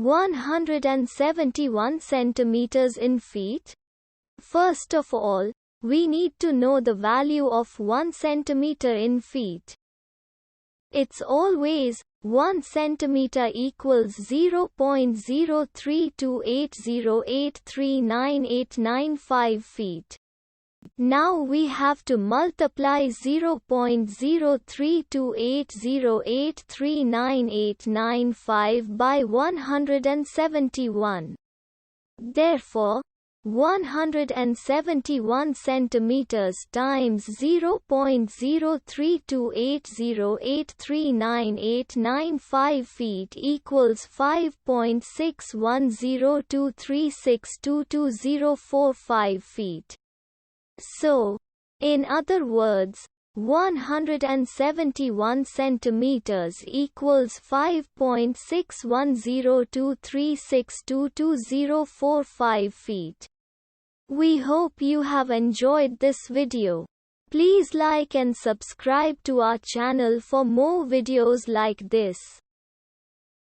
171 centimeters in feet? First of all, we need to know the value of 1 centimeter in feet. It's always 1 centimeter equals 0.03280839895 feet. Now we have to multiply 0.03280839895 by 171. Therefore, 171 centimeters times 0.03280839895 feet equals 5.610236220045 feet. So, in other words, 171 centimeters equals 5.610236220045 feet. We hope you have enjoyed this video. Please like and subscribe to our channel for more videos like this.